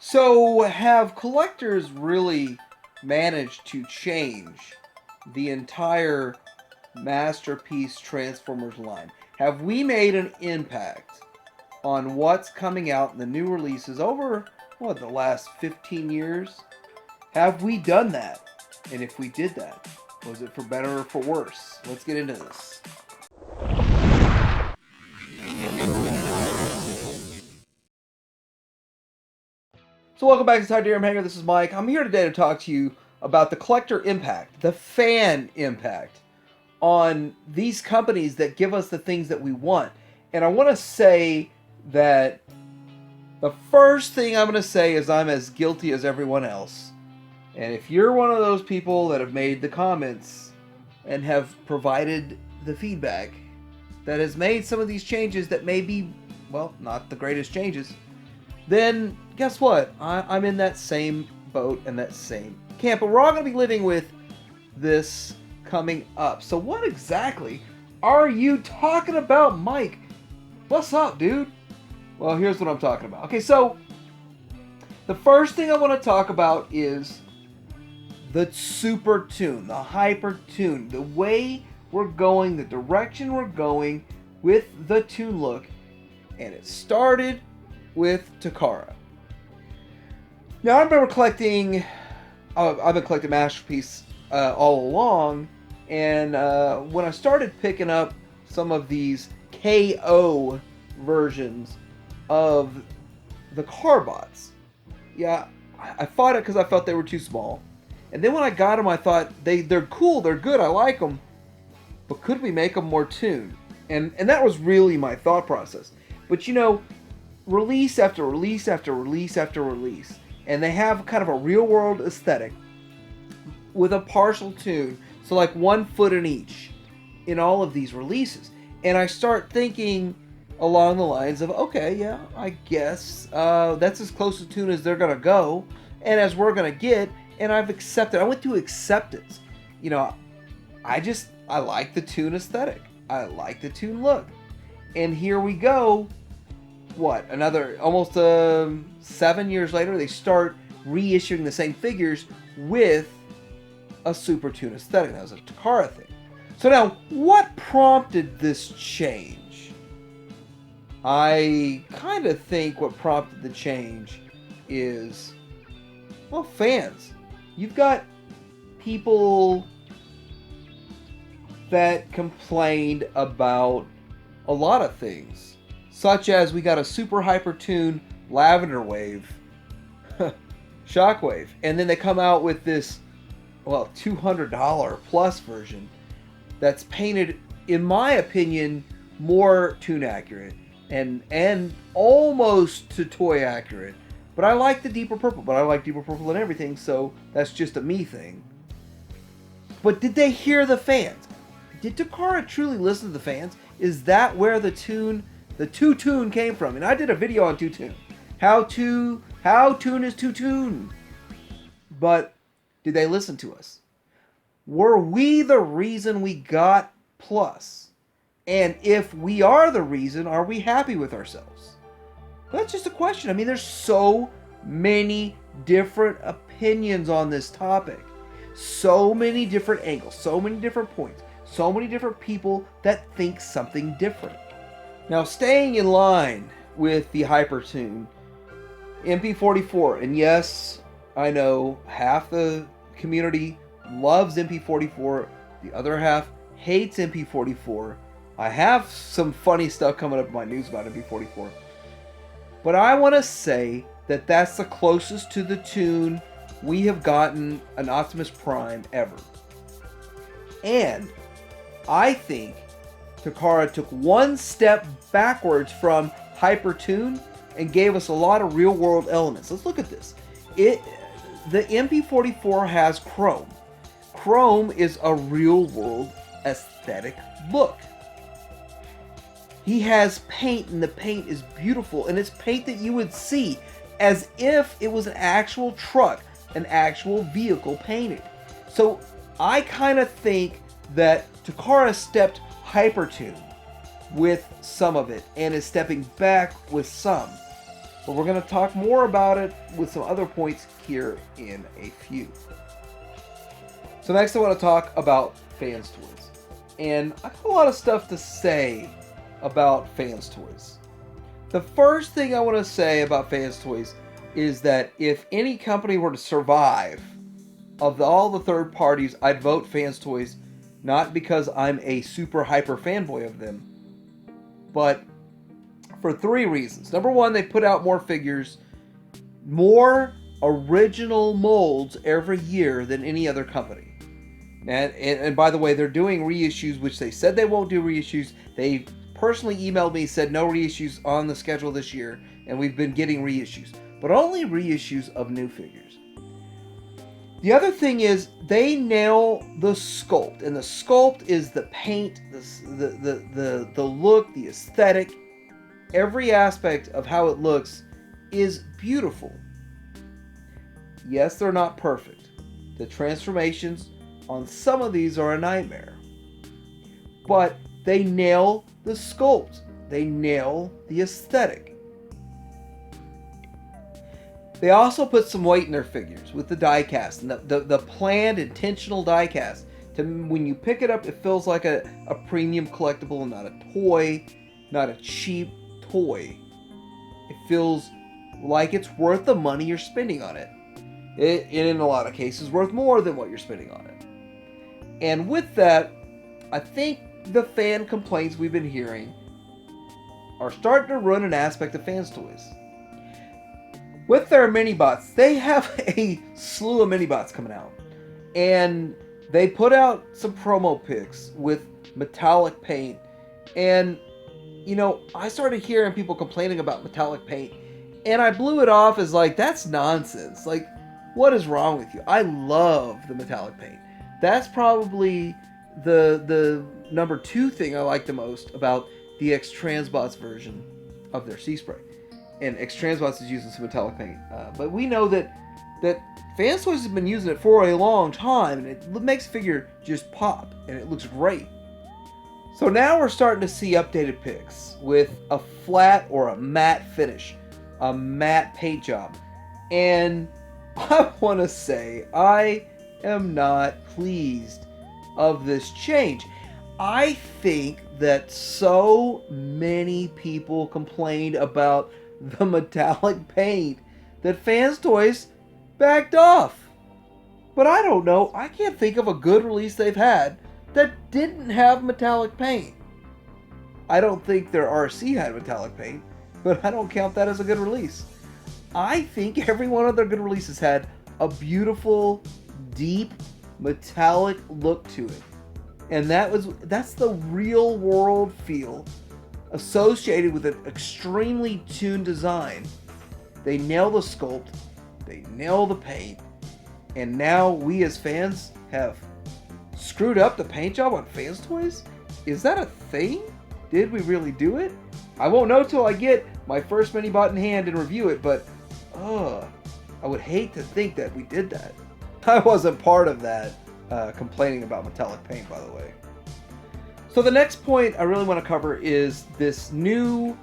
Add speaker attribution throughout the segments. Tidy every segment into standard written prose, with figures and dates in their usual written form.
Speaker 1: So, have collectors really managed to change the entire Masterpiece Transformers line? Have we made an impact on what's coming out in the new releases over, what, the last 15 years? Have we done that? And if we did that, was it for better or for worse? Let's get into this. So welcome back to Titanium Hanger. This is Mike. I'm here today to talk to you about the collector impact, the fan impact on these companies that give us the things that we want. And I want to say that the first thing I'm going to say is I'm as guilty as everyone else. And if you're one of those people that have made the comments and have provided the feedback that has made some of these changes that may be, well, not the greatest changes, then guess what? I'm in that same boat and that same camp. But we're all going to be living with this coming up. So what exactly are you talking about, Mike? What's up, dude? Well, here's what I'm talking about. Okay, so the first thing I want to talk about is the super tune, the hyper tune, the way we're going, the direction we're going with the tune look. And it started with Takara. Now, I remember collecting, I've been collecting Masterpiece all along, and when I started picking up some of these KO versions of the Carbots, yeah, I fought it because I felt they were too small. And then when I got them, I thought, they're cool, they're good, I like them, but could we make them more tuned? And that was really my thought process. But you know, release after release after release after release, and they have kind of a real world aesthetic with a partial tune, so like 1 foot in each in all of these releases. And I start thinking along the lines of, okay, yeah, I guess that's as close to tune as they're gonna go and as we're gonna get. And I've accepted. I went through acceptance. You know, I like the tune aesthetic, I like the tune look, and here we go. What, another almost 7 years later, they start reissuing the same figures with a super tune aesthetic. That was a Takara thing. So now, what prompted this change? I kind of think what prompted the change is, well, fans. You've got people that complained about a lot of things, such as we got a super hyper tune Lavender Wave Shockwave, and then they come out with this, well, $200 plus version that's painted, in my opinion, more tune accurate and almost to toy accurate. But I like the deeper purple, but I like deeper purple and everything, so that's just a me thing. But did they hear the fans? Did Takara truly listen to the fans? Is that where the two tune came from? And I did a video on two tune. How tune is two tune. But did they listen to us? Were we the reason we got plus? And if we are the reason, are we happy with ourselves? That's just a question. I mean, there's so many different opinions on this topic. So many different angles, so many different points, so many different people that think something different. Now, staying in line with the Hypertune, MP44, and yes, I know half the community loves MP44, the other half hates MP44. I have some funny stuff coming up in my news about MP44. But I want to say that that's the closest to the tune we have gotten an Optimus Prime ever. And I think Takara took one step backwards from Hypertune and gave us a lot of real world elements. Let's look at this. The MP44 has chrome. Chrome is a real world aesthetic look. He has paint, and the paint is beautiful, and it's paint that you would see as if it was an actual truck, an actual vehicle painted. So I kind of think that Takara stepped Hypertune with some of it and is stepping back with some. but we're going to talk more about it with some other points here in a few. So next I want to talk about Fans Toys. And I have a lot of stuff to say about Fans Toys. The first thing I want to say about Fans Toys is that if any company were to survive, of all the third parties, I'd vote Fans Toys, not because I'm a super hyper fanboy of them, but for 3 reasons. Number one, they put out more figures, more original molds every year than any other company. And by the way, they're doing reissues, which they said they won't do reissues. They personally emailed me, said no reissues on the schedule this year, and we've been getting reissues, but only reissues of new figures. The other thing is they nail the sculpt, and the sculpt is the paint, the look, the aesthetic. Every aspect of how it looks is beautiful. Yes, they're not perfect. The transformations on some of these are a nightmare. But they nail the sculpt. They nail the aesthetic. They also put some weight in their figures with the die cast and the planned intentional die cast. When you pick it up, it feels like a premium collectible and not a toy, not a cheap toy. It feels like it's worth the money you're spending on it. It in a lot of cases worth more than what you're spending on it. And with that, I think the fan complaints we've been hearing are starting to run an aspect of Fans Toys. With their mini-bots, they have a slew of mini-bots coming out. And they put out some promo pics with metallic paint. And, you know, I started hearing people complaining about metallic paint. And I blew it off as like, that's nonsense. Like, what is wrong with you? I love the metallic paint. That's probably the number 2 thing I like the most about the X-Transbots version of their Sea Spray. And X-Transbots is using some metallic paint. But we know that Fans Toys has been using it for a long time, and it makes the figure just pop, and it looks great. So now we're starting to see updated pics with a flat or a matte finish, a matte paint job. And I want to say, I am not pleased of this change. I think that so many people complained about the metallic paint that Fans Toys backed off. But I don't know. I can't think of a good release they've had that didn't have metallic paint. I don't think their RC had metallic paint, but I don't count that as a good release. I think every one of their good releases had a beautiful, deep, metallic look to it. And that's the real world feel associated with an extremely tuned design. They nail the sculpt, they nail the paint, and now we as fans have screwed up the paint job on Fans Toys? Is that a thing? Did we really do it? I won't know till I get my first mini-bot in hand and review it, but I would hate to think that we did that. I wasn't part of that complaining about metallic paint, by the way. So the next point I really want to cover is this new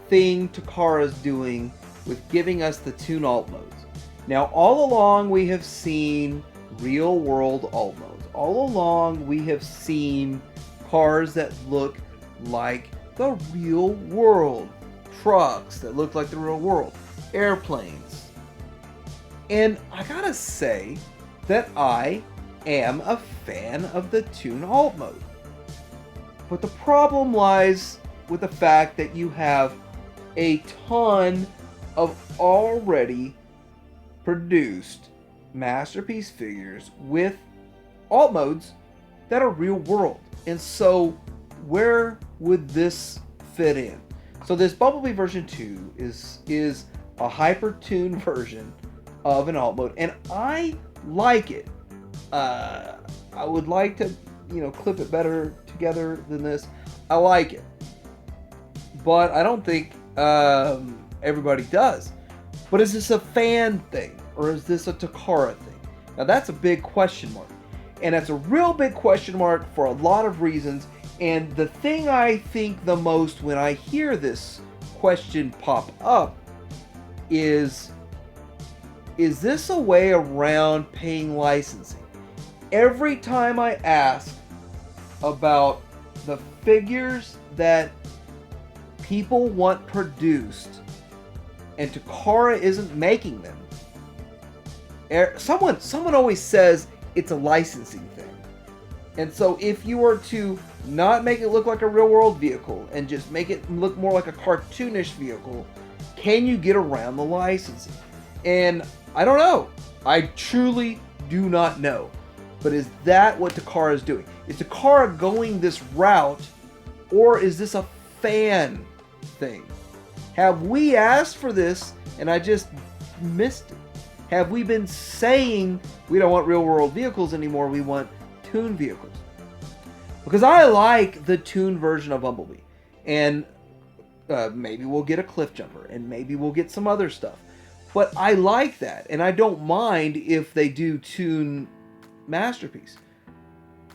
Speaker 1: thing Takara's doing with giving us the Toon alt modes. Now, all along we have seen real world alt modes. All along we have seen cars that look like the real world. Trucks that look like the real world. Airplanes. And I gotta say that I am a fan of the Toon alt mode. But the problem lies with the fact that you have a ton of already produced masterpiece figures with alt modes that are real world. And so where would this fit in? So this Bumblebee version 2 is a hyper-tuned version of an alt mode, and I like it. I would like to, clip it better together than this. I like it, but I don't think everybody does. But is this a fan thing, or is this a Takara thing? Now that's a big question mark, and that's a real big question mark for a lot of reasons. And the thing I think the most when I hear this question pop up is this a way around paying licensing? Every time I ask about the figures that people want produced and Takara isn't making them, someone always says it's a licensing thing. And so if you were to not make it look like a real world vehicle and just make it look more like a cartoonish vehicle, can you get around the licensing? And I don't know. I truly do not know. But is that what Takara is doing? Is Takara going this route, or is this a fan thing? Have we asked for this and I just missed it? Have we been saying we don't want real world vehicles anymore, we want tuned vehicles? Because I like the tuned version of Bumblebee. And maybe we'll get a cliff jumper, and maybe we'll get some other stuff. But I like that, and I don't mind if they do tune Masterpiece.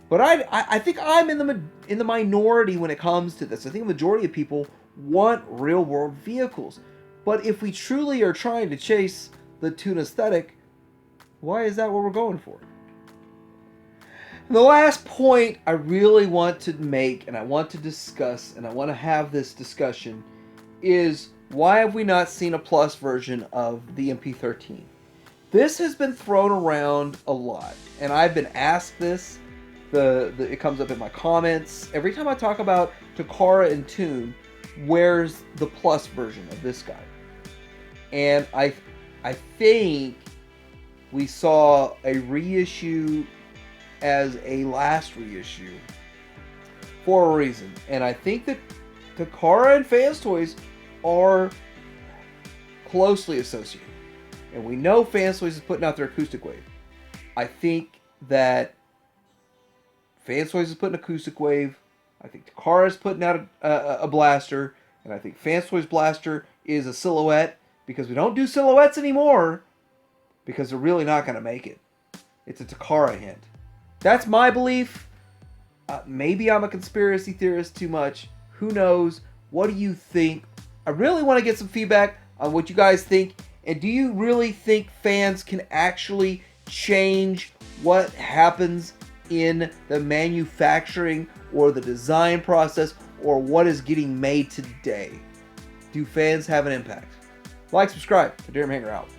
Speaker 1: But I think I'm in the minority when it comes to this. I think the majority of people want real world vehicles. But if we truly are trying to chase the tune aesthetic, why is that what we're going for? And the last point I really want to make, and I want to discuss, and I want to have this discussion, is why have we not seen a plus version of the MP13? This has been thrown around a lot, and I've been asked this. It comes up in my comments. Every time I talk about Takara and Tune, where's the plus version of this guy? And I think we saw a reissue as a last reissue for a reason. And I think that Takara and Fans Toys are closely associated. And we know Fans Toys is putting out their acoustic wave. I think that Fans Toys is putting acoustic wave. I think Takara is putting out a blaster. And I think Fans Toys blaster is a silhouette, because we don't do silhouettes anymore because they're really not going to make it. It's a Takara hint. That's my belief. Maybe I'm a conspiracy theorist too much. Who knows? What do you think? I really want to get some feedback on what you guys think. And do you really think fans can actually change what happens in the manufacturing or the design process or what is getting made today? Do fans have an impact? Like, subscribe. The Darren Hanger out.